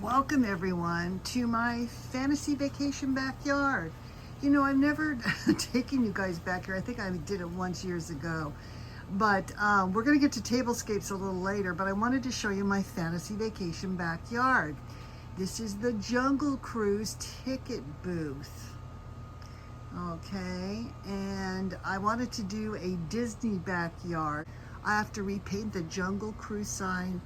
Welcome everyone to my fantasy vacation backyard. You know, I've never taken you guys back here. I think I did it once years ago. But we're going to get to tablescapes a little later, but I wanted to show you my fantasy vacation backyard. This is the Jungle Cruise ticket booth. Okay, and I wanted to do a Disney backyard. I have to repaint the Jungle Cruise sign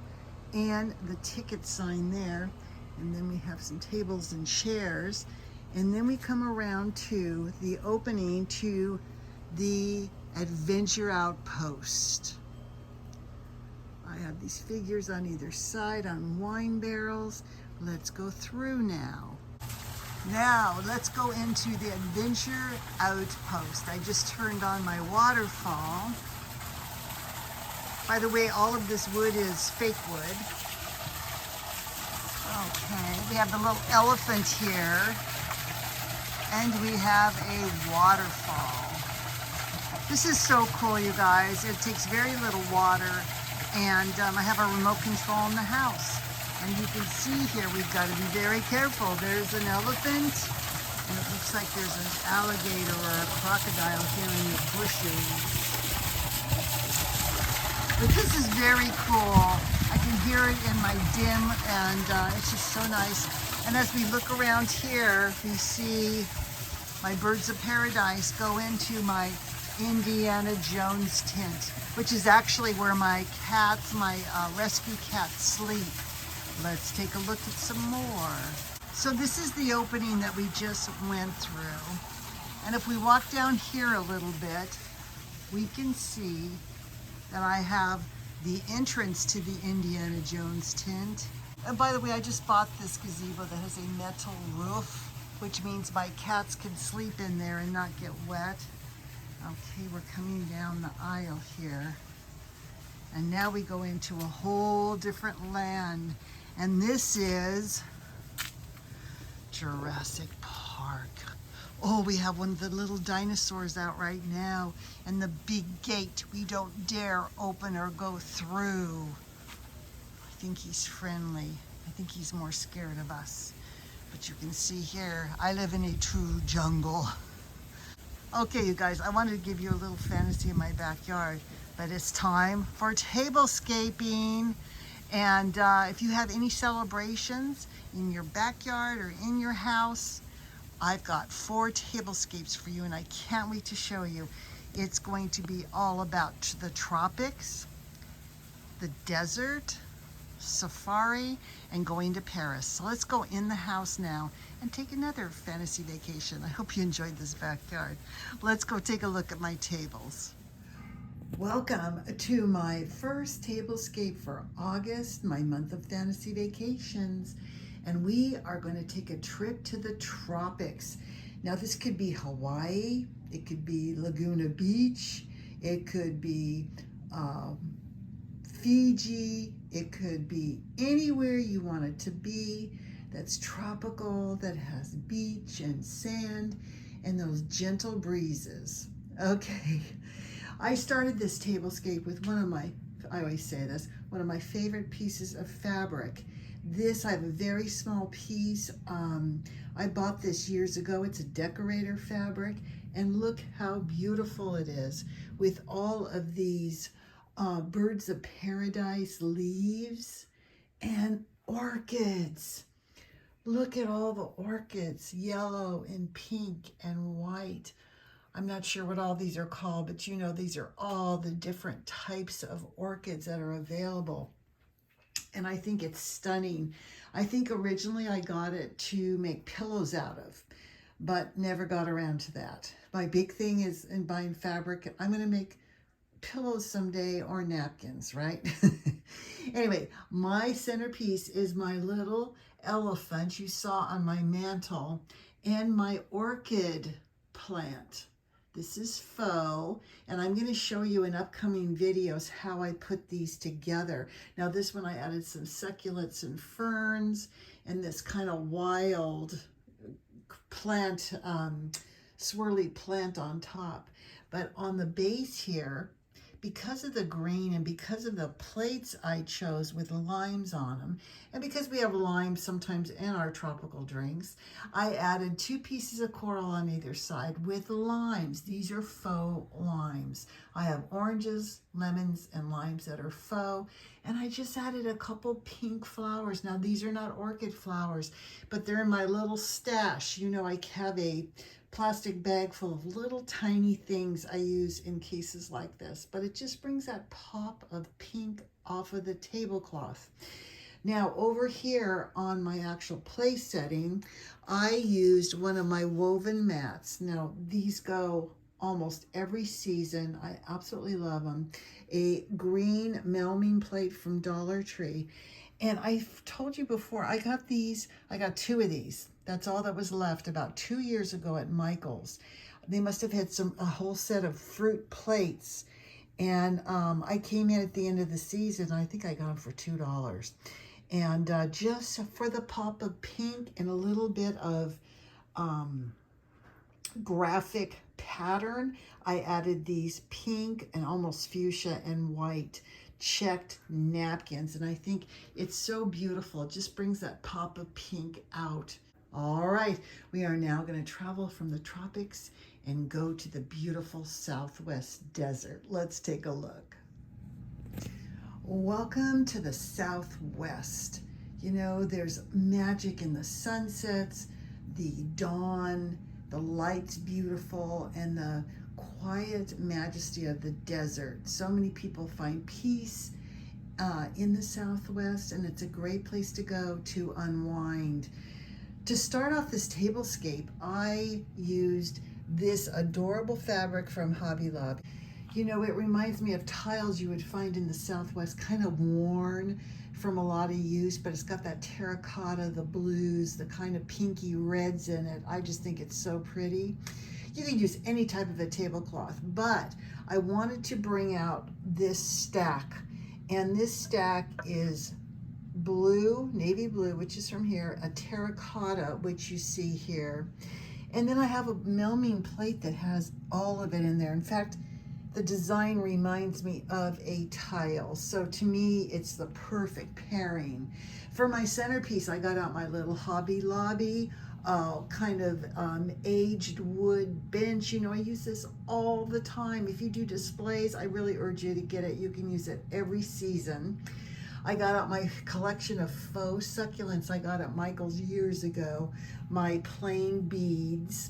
and the ticket sign there. And then we have some tables and chairs. And then we come around to the opening to the Adventure Outpost. I have these figures on either side on wine barrels. Let's go through now. Now, let's go into the Adventure Outpost. I just turned on my waterfall. By the way, all of this wood is fake wood. Okay, we have the little elephant here, and we have a waterfall. This is so cool, you guys. It takes very little water, and I have a remote control in the house. And you can see here, we've got to be very careful. There's an elephant, and it looks like there's an alligator or a crocodile here in the bushes. But this is very cool. I can hear it in my dim, and it's just so nice. And as we look around here, we see my birds of paradise go into my Indiana Jones tent, which is actually where my cats, my rescue cats, sleep. Let's take a look at some more. So this is the opening that we just went through. And if we walk down here a little bit, we can see that I have the entrance to the Indiana Jones tent. And by the way, I just bought this gazebo that has a metal roof, which means my cats can sleep in there and not get wet. Okay, we're coming down the aisle here. And now we go into a whole different land. And this is Jurassic Park. Oh, we have one of the little dinosaurs out right now, and the big gate we don't dare open or go through. I think he's friendly. I think he's more scared of us. But you can see here, I live in a true jungle. Okay, you guys, I wanted to give you a little fantasy in my backyard, but it's time for tablescaping. And if you have any celebrations in your backyard or in your house, I've got 4 tablescapes for you, and I can't wait to show you. It's going to be all about the tropics, the desert, safari, and going to Paris. So let's go in the house now and take another fantasy vacation. I hope you enjoyed this backyard. Let's go take a look at my tables. Welcome to my first tablescape for August, my month of fantasy vacations. And we are going to take a trip to the tropics. Now this could be Hawaii, it could be Laguna Beach, it could be Fiji, it could be anywhere you want it to be that's tropical, that has beach and sand and those gentle breezes. Okay, I started this tablescape with I always say this, one of my favorite pieces of fabric. This, I have a very small piece. I bought this years ago. It's a decorator fabric, and look how beautiful it is with all of these birds of paradise leaves and orchids. Look at all the orchids, yellow and pink and white. I'm not sure what all these are called, but you know, these are all the different types of orchids that are available. And I think it's stunning. I think originally I got it to make pillows out of, but never got around to that. My big thing is in buying fabric. I'm going to make pillows someday or napkins, right? Anyway, my centerpiece is my little elephant you saw on my mantle and my orchid plant. This is faux, and I'm going to show you in upcoming videos how I put these together. Now this one I added some succulents and ferns and this kind of wild plant, swirly plant on top. But on the base here, because of the green and because of the plates I chose with limes on them, and because we have limes sometimes in our tropical drinks, I added 2 pieces of coral on either side with limes. These are faux limes. I have oranges, lemons, and limes that are faux, and I just added a couple pink flowers. Now, these are not orchid flowers, but they're in my little stash. You know, I have a plastic bag full of little tiny things I use in cases like this, but it just brings that pop of pink off of the tablecloth. Now over here on my actual place setting, I used one of my woven mats. Now these go almost every season. I absolutely love them. A green melamine plate from Dollar Tree. And I've told you before, I got 2 of these. That's all that was left about 2 years ago at Michael's. They must have had a whole set of fruit plates. And I came in at the end of the season. I think I got them for $2. And just for the pop of pink and a little bit of graphic pattern, I added these pink and almost fuchsia and white checked napkins, and I think it's so beautiful. It just brings that pop of pink out. All right, we are now going to travel from the tropics and go to the beautiful Southwest desert. Let's take a look. Welcome to the Southwest. You know, there's magic in the sunsets, the dawn, the light's beautiful, and the quiet majesty of the desert. So many people find peace in the Southwest, and it's a great place to go to unwind. To start off this tablescape, I used this adorable fabric from Hobby Lobby. You know, it reminds me of tiles you would find in the Southwest, kind of worn from a lot of use, but it's got that terracotta, the blues, the kind of pinky reds in it. I just think it's so pretty. You can use any type of a tablecloth, but I wanted to bring out this stack, and this stack is blue, navy blue, which is from here, a terracotta, which you see here, and then I have a melamine plate that has all of it in there. In fact, the design reminds me of a tile, so to me it's the perfect pairing. For my centerpiece, I got out my little Hobby Lobby kind of aged wood bench. You know, I use this all the time. If you do displays, I really urge you to get it. You can use it every season. I got out my collection of faux succulents I got at Michael's years ago, my plain beads,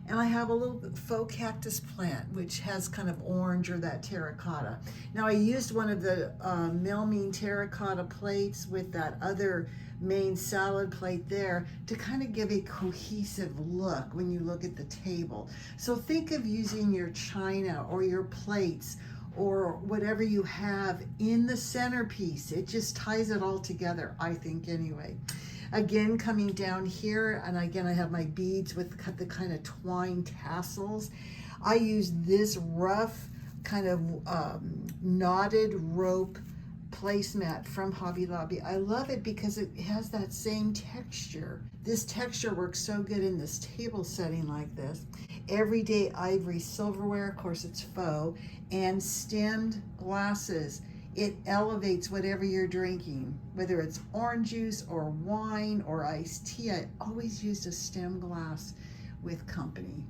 and I have a little faux cactus plant, which has kind of orange or that terracotta. Now I used one of the melamine terracotta plates with that other main salad plate there to kind of give a cohesive look when you look at the table. So think of using your china or your plates or whatever you have in the centerpiece. It just ties it all together, I think, anyway. Again, coming down here, and again, I have my beads with the kind of twine tassels. I use this rough kind of knotted rope placemat from Hobby Lobby. I love it because it has that same texture. This texture works so good in this table setting like this. Everyday ivory silverware, of course it's faux, and stemmed glasses. It elevates whatever you're drinking, whether it's orange juice or wine or iced tea. I always used a stem glass with company.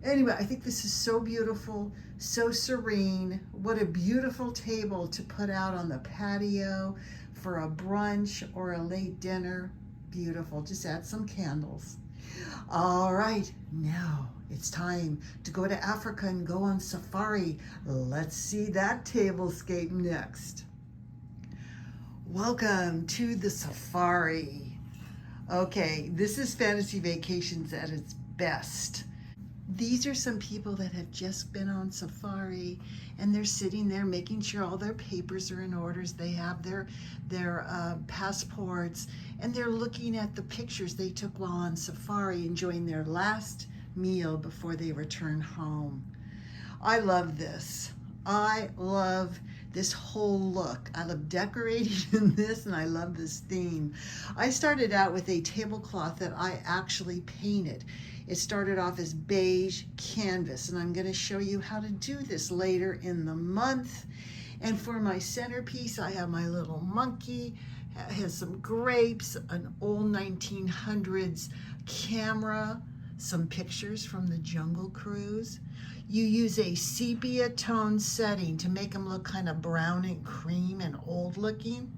Anyway, I think this is so beautiful, so serene. What a beautiful table to put out on the patio for a brunch or a late dinner. Beautiful. Just add some candles. All right, now it's time to go to Africa and go on safari. Let's see that tablescape next. Welcome to the safari. Okay, this is Fantasy Vacations at its best. These are some people that have just been on safari, and they're sitting there making sure all their papers are in order. They have their passports, and they're looking at the pictures they took while on safari, enjoying their last meal before they return home. I love this. I love this whole look. I love decorating in this, and I love this theme. I started out with a tablecloth that I actually painted. It started off as beige canvas, and I'm going to show you how to do this later in the month. And for my centerpiece, I have my little monkey. It has some grapes, an old 1900s camera, some pictures from the Jungle Cruise. You use a sepia tone setting to make them look kind of brown and cream and old looking.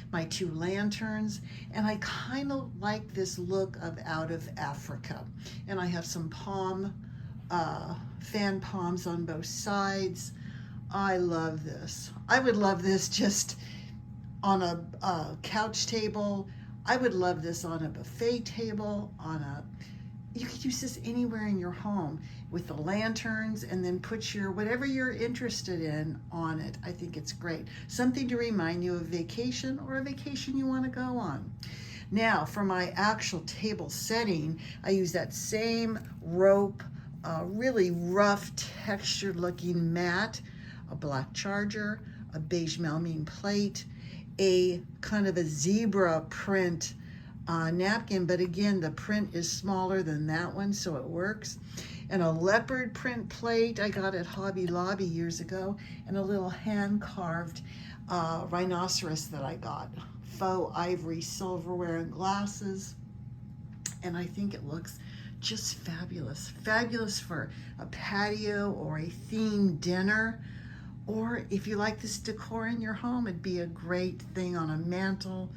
My 2 lanterns, and I kind of like this look of out of Africa. And I have some fan palms on both sides. I love this. I would love this just on a couch table. I would love this on a buffet table, you could use this anywhere in your home with the lanterns, and then put your whatever you're interested in on it. I think it's great. Something to remind you of vacation, or a vacation you want to go on. Now for my actual table setting, I use that same rope, really rough textured looking mat, a black charger, a beige melamine plate, a kind of a zebra print napkin, but again, the print is smaller than that one, so it works. And a leopard print plate I got at Hobby Lobby years ago, and a little hand-carved rhinoceros that I got. Faux ivory silverware and glasses. And I think it looks just fabulous. Fabulous for a patio or a themed dinner. Or if you like this decor in your home, it'd be a great thing on a mantle,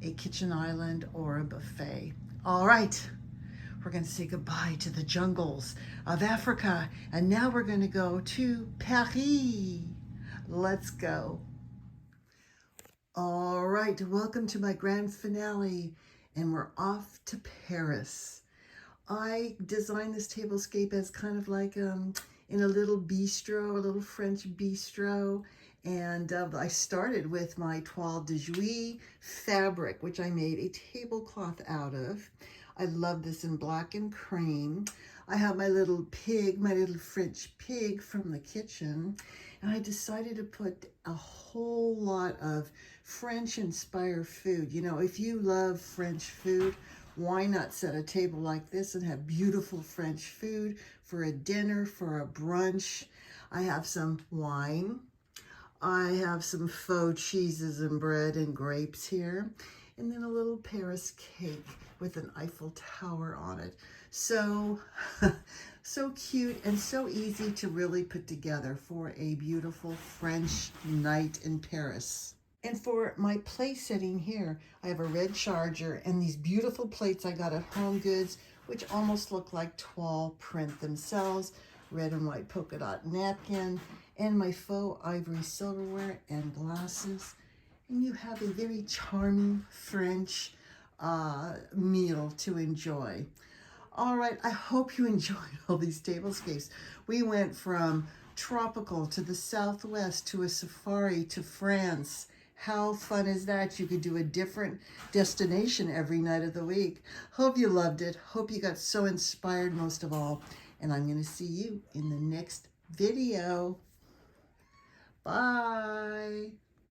a kitchen island, or a buffet. All right, we're going to say goodbye to the jungles of Africa, and now we're going to go to Paris. Let's go. All right, welcome to my grand finale, and we're off to Paris. I designed this tablescape as kind of like in a little bistro, a little French bistro. And I started with my toile de Jouy fabric, which I made a tablecloth out of. I love this in black and cream. I have my little pig, my little French pig from the kitchen. And I decided to put a whole lot of French-inspired food. You know, if you love French food, why not set a table like this and have beautiful French food for a dinner, for a brunch? I have some wine. I have some faux cheeses and bread and grapes here, and then a little Paris cake with an Eiffel Tower on it. So, so cute and so easy to really put together for a beautiful French night in Paris. And for my plate setting here, I have a red charger and these beautiful plates I got at Home Goods, which almost look like toile print themselves, red and white polka dot napkin, and my faux ivory silverware and glasses. And you have a very charming French meal to enjoy. All right, I hope you enjoyed all these tablescapes. We went from tropical to the Southwest to a safari to France. How fun is that? You could do a different destination every night of the week. Hope you loved it. Hope you got so inspired most of all. And I'm going to see you in the next video. Bye.